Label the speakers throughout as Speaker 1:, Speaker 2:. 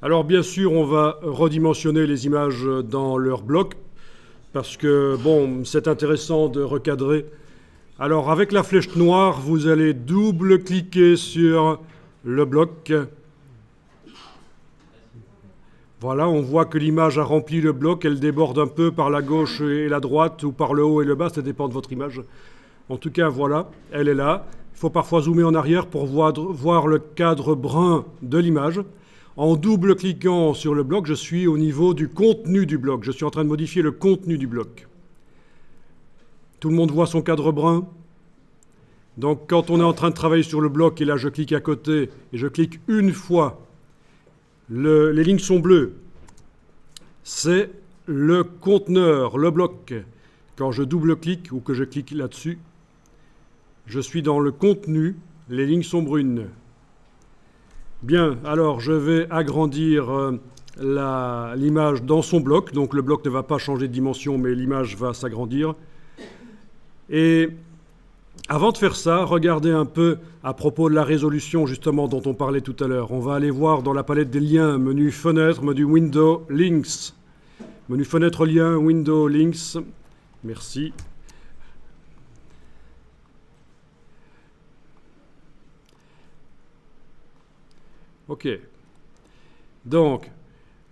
Speaker 1: Alors bien sûr, on va redimensionner les images dans leur bloc, parce que, bon, c'est intéressant de recadrer. Alors avec la flèche noire, vous allez double-cliquer sur le bloc. Voilà, on voit que l'image a rempli le bloc, elle déborde un peu par la gauche et la droite, ou par le haut et le bas, ça dépend de votre image. En tout cas, voilà, elle est là. Il faut parfois zoomer en arrière pour voir le cadre brun de l'image. En double-cliquant sur le bloc, je suis au niveau du contenu du bloc. Je suis en train de modifier le contenu du bloc. Tout le monde voit son cadre brun. Donc quand on est en train de travailler sur le bloc, et là je clique à côté, et je clique une fois, les lignes sont bleues. C'est le conteneur, le bloc. Quand je double-clique ou que je clique là-dessus, je suis dans le contenu, les lignes sont brunes. Bien, alors je vais agrandir l'image dans son bloc. Donc le bloc ne va pas changer de dimension, mais l'image va s'agrandir. Et avant de faire ça, regardez un peu à propos de la résolution justement dont on parlait tout à l'heure. On va aller voir dans la palette des liens, menu fenêtre, menu window, links. Menu fenêtre, lien, window, links. Merci. OK. Donc,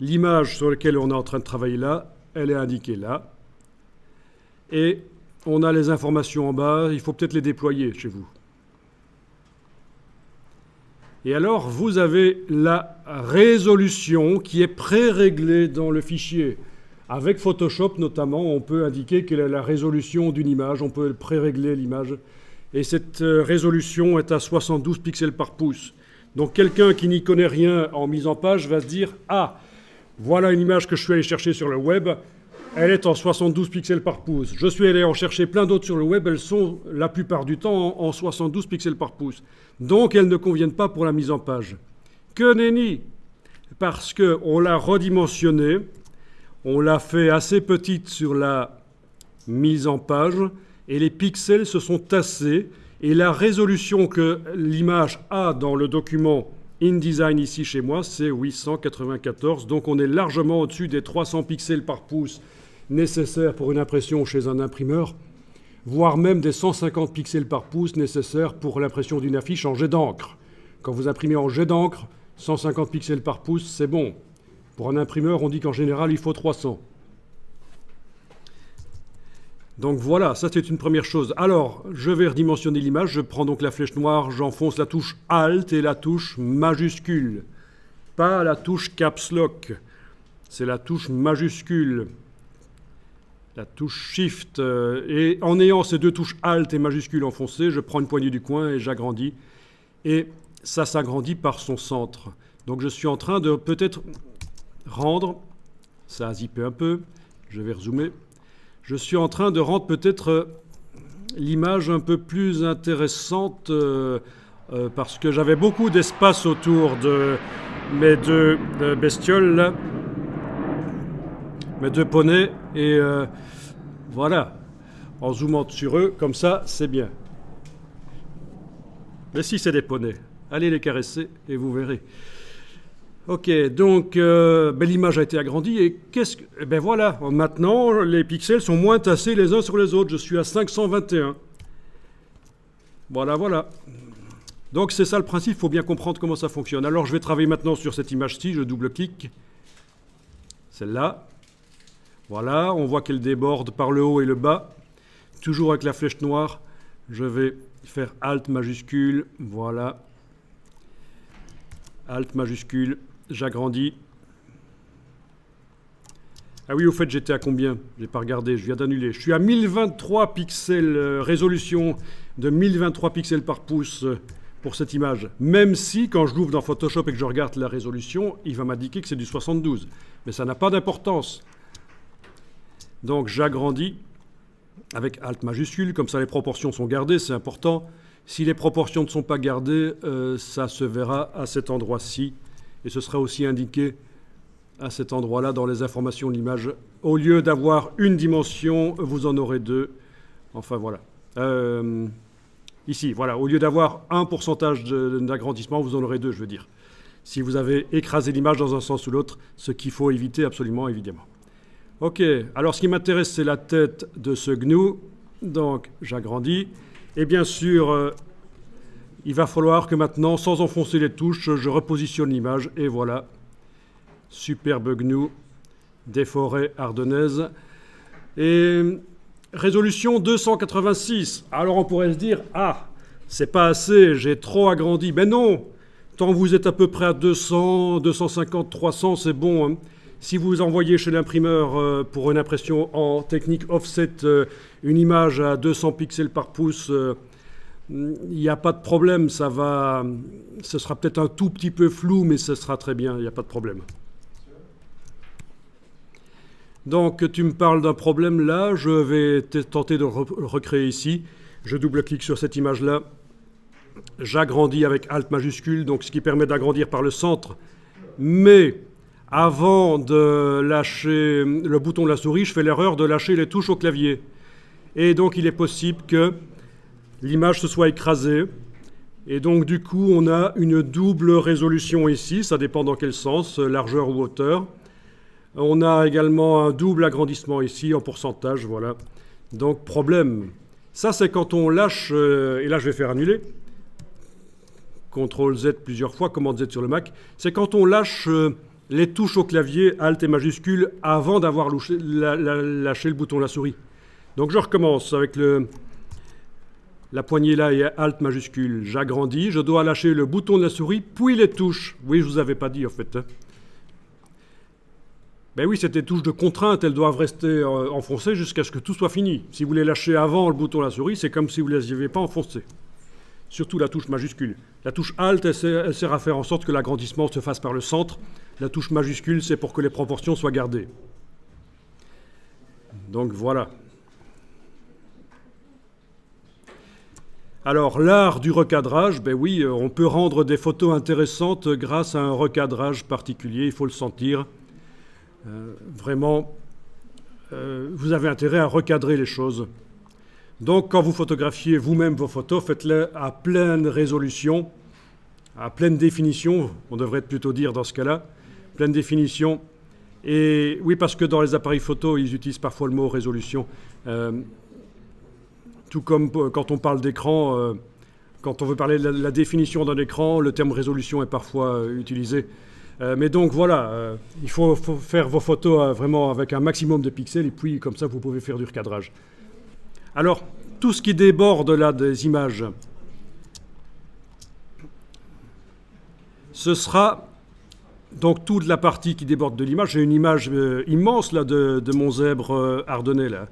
Speaker 1: l'image sur laquelle on est en train de travailler là, elle est indiquée là. Et on a les informations en bas, il faut peut-être les déployer chez vous. Et alors, vous avez la résolution qui est pré-réglée dans le fichier. Avec Photoshop, notamment, on peut indiquer quelle est la résolution d'une image, on peut pré-régler l'image. Et cette résolution est à 72 pixels par pouce. Donc quelqu'un qui n'y connaît rien en mise en page va se dire « Ah, voilà une image que je suis allé chercher sur le web, elle est en 72 pixels par pouce. Je suis allé en chercher plein d'autres sur le web, elles sont la plupart du temps en 72 pixels par pouce. Donc elles ne conviennent pas pour la mise en page. » Que nenni! Parce qu'on l'a redimensionnée, on l'a fait assez petite sur la mise en page, et les pixels se sont tassés. Et la résolution que l'image a dans le document InDesign ici chez moi, c'est 894. Donc on est largement au-dessus des 300 pixels par pouce nécessaires pour une impression chez un imprimeur, voire même des 150 pixels par pouce nécessaires pour l'impression d'une affiche en jet d'encre. Quand vous imprimez en jet d'encre, 150 pixels par pouce, c'est bon. Pour un imprimeur, on dit qu'en général, il faut 300. Donc voilà, ça c'est une première chose. Alors, je vais redimensionner l'image, je prends donc la flèche noire, j'enfonce la touche Alt et la touche majuscule. Pas la touche Caps Lock, c'est la touche majuscule. La touche Shift. Et en ayant ces deux touches Alt et majuscule enfoncées, je prends une poignée du coin et j'agrandis. Et ça s'agrandit par son centre. Donc je suis en train de peut-être rendre, ça a zippé un peu, je vais rezoomer. Je suis en train de rendre peut-être l'image un peu plus intéressante parce que j'avais beaucoup d'espace autour de mes deux bestioles, là, mes deux poneys, et voilà, en zoomant sur eux, comme ça, c'est bien. Mais si c'est des poneys, allez les caresser et vous verrez. Ok, donc l'image a été agrandie et ben voilà, maintenant les pixels sont moins tassés les uns sur les autres. Je suis à 521. Voilà, voilà. Donc c'est ça le principe, il faut bien comprendre comment ça fonctionne. Alors je vais travailler maintenant sur cette image-ci, je double-clique. Celle-là. Voilà, on voit qu'elle déborde par le haut et le bas. Toujours avec la flèche noire, je vais faire Alt majuscule, voilà. Alt majuscule. J'agrandis. Ah oui, au fait, j'étais à combien? Je n'ai pas regardé, je viens d'annuler. Je suis à 1023 pixels, résolution de 1023 pixels par pouce pour cette image. Même si, quand je l'ouvre dans Photoshop et que je regarde la résolution, il va m'indiquer que c'est du 72. Mais ça n'a pas d'importance. Donc j'agrandis avec Alt majuscule, comme ça les proportions sont gardées, c'est important. Si les proportions ne sont pas gardées, ça se verra à cet endroit-ci. Et ce sera aussi indiqué à cet endroit-là dans les informations de l'image. Au lieu d'avoir une dimension, vous en aurez deux. Enfin, voilà. Ici, voilà. Au lieu d'avoir un pourcentage d'agrandissement, vous en aurez deux, je veux dire. si vous avez écrasé l'image dans un sens ou l'autre, ce qu'il faut éviter absolument, évidemment. Ok, alors ce qui m'intéresse, c'est la tête de ce GNU. Donc, j'agrandis. Et bien sûr, il va falloir que maintenant, sans enfoncer les touches, je repositionne l'image. Et voilà, superbe GNU des forêts ardennaises. Et résolution 286. Alors on pourrait se dire, ah, c'est pas assez, j'ai trop agrandi. Mais non, tant que vous êtes à peu près à 200, 250, 300, c'est bon, hein. Si vous envoyez chez l'imprimeur pour une impression en technique offset une image à 200 pixels par pouce, il n'y a pas de problème, ce sera peut-être un tout petit peu flou, mais ce sera très bien, il n'y a pas de problème. Donc tu me parles d'un problème là, je vais tenter de le recréer ici. Je double-clique sur cette image-là, j'agrandis avec Alt majuscule, donc ce qui permet d'agrandir par le centre, mais avant de lâcher le bouton de la souris, je fais l'erreur de lâcher les touches au clavier. Et donc il est possible que l'image se soit écrasée. Et donc du coup, on a une double résolution ici, ça dépend dans quel sens, largeur ou hauteur. On a également un double agrandissement ici en pourcentage, voilà. Donc problème. Ça, c'est quand on lâche, et là je vais faire annuler. CTRL Z plusieurs fois, commande Z sur le Mac. C'est quand on lâche les touches au clavier, Alt et majuscule, avant d'avoir lâché le bouton de la souris. Donc je recommence avec la poignée là et Alt majuscule. J'agrandis, je dois lâcher le bouton de la souris, puis les touches. Oui, je ne vous avais pas dit en fait. Ben oui, c'est des touches de contrainte, elles doivent rester enfoncées jusqu'à ce que tout soit fini. Si vous les lâchez avant le bouton de la souris, c'est comme si vous ne les aviez pas enfoncées. Surtout la touche majuscule. La touche Alt, elle sert à faire en sorte que l'agrandissement se fasse par le centre. La touche majuscule, c'est pour que les proportions soient gardées. Donc voilà. Alors l'art du recadrage, ben oui, on peut rendre des photos intéressantes grâce à un recadrage particulier, il faut le sentir. Vraiment, vous avez intérêt à recadrer les choses. Donc quand vous photographiez vous-même vos photos, faites-les à pleine résolution, à pleine définition, on devrait plutôt dire dans ce cas-là, pleine définition. Et oui, parce que dans les appareils photo, ils utilisent parfois le mot résolution. Tout comme quand on parle d'écran, quand on veut parler de la définition d'un écran, le terme résolution est parfois utilisé. Mais donc voilà, il faut faire vos photos vraiment avec un maximum de pixels et puis comme ça vous pouvez faire du recadrage. Alors, tout ce qui déborde là des images, ce sera donc toute la partie qui déborde de l'image. J'ai une image immense là de mon zèbre ardennais là.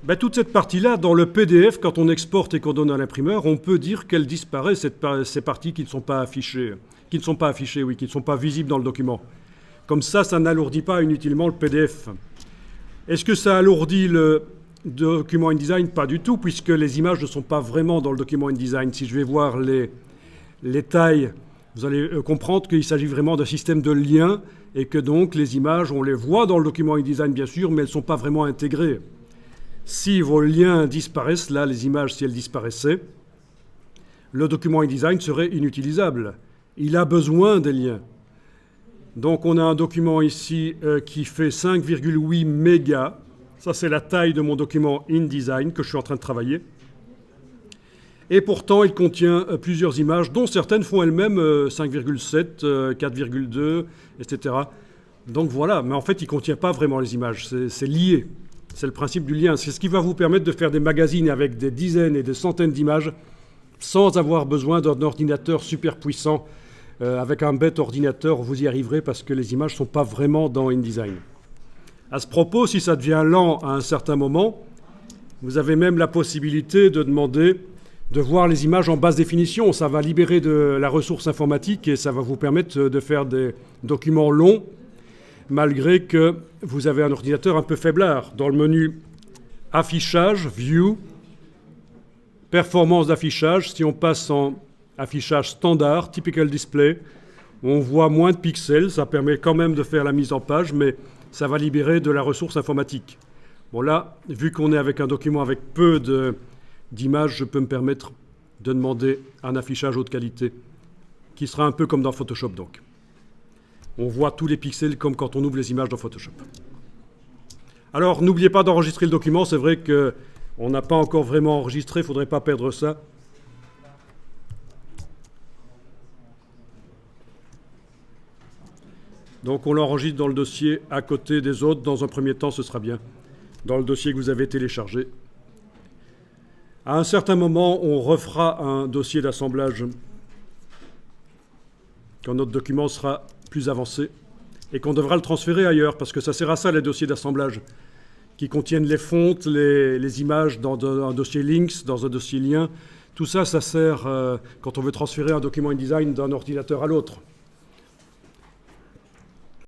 Speaker 1: Ben, toute cette partie-là, dans le PDF, quand on exporte et qu'on donne à l'imprimeur, on peut dire qu'elle disparaît, ces parties qui ne sont pas affichées, qui ne sont pas visibles dans le document. Comme ça n'alourdit pas inutilement le PDF. Est-ce que ça alourdit le document InDesign? Pas du tout, puisque les images ne sont pas vraiment dans le document InDesign. Si je vais voir les tailles, vous allez comprendre qu'il s'agit vraiment d'un système de liens et que donc les images, on les voit dans le document InDesign bien sûr, mais elles ne sont pas vraiment intégrées. Si vos liens disparaissent, là, les images, si elles disparaissaient, le document InDesign serait inutilisable. Il a besoin des liens. Donc, on a un document ici qui fait 5,8 mégas. Ça, c'est la taille de mon document InDesign que je suis en train de travailler. Et pourtant, il contient plusieurs images, dont certaines font elles-mêmes 5,7, 4,2, etc. Donc voilà, mais en fait, il ne contient pas vraiment les images. C'est lié. C'est le principe du lien. C'est ce qui va vous permettre de faire des magazines avec des dizaines et des centaines d'images sans avoir besoin d'un ordinateur super puissant. Avec un bête ordinateur, vous y arriverez parce que les images ne sont pas vraiment dans InDesign. À ce propos, si ça devient lent à un certain moment, vous avez même la possibilité de demander de voir les images en basse définition. Ça va libérer de la ressource informatique et ça va vous permettre de faire des documents longs malgré que vous avez un ordinateur un peu faiblard. Dans le menu Affichage, View, Performance d'affichage, si on passe en affichage standard, Typical Display, on voit moins de pixels, ça permet quand même de faire la mise en page, mais ça va libérer de la ressource informatique. Bon là, vu qu'on est avec un document avec peu d'images, je peux me permettre de demander un affichage haute qualité qui sera un peu comme dans Photoshop donc. On voit tous les pixels comme quand on ouvre les images dans Photoshop. Alors n'oubliez pas d'enregistrer le document, c'est vrai qu'on n'a pas encore vraiment enregistré, il ne faudrait pas perdre ça. Donc on l'enregistre dans le dossier à côté des autres, dans un premier temps ce sera bien, dans le dossier que vous avez téléchargé. À un certain moment, on refera un dossier d'assemblage quand notre document sera plus avancé et qu'on devra le transférer ailleurs, parce que ça sert à ça les dossiers d'assemblage, qui contiennent les fontes, les images dans un dossier links, dans un dossier lien. Tout ça, ça sert quand on veut transférer un document InDesign d'un ordinateur à l'autre.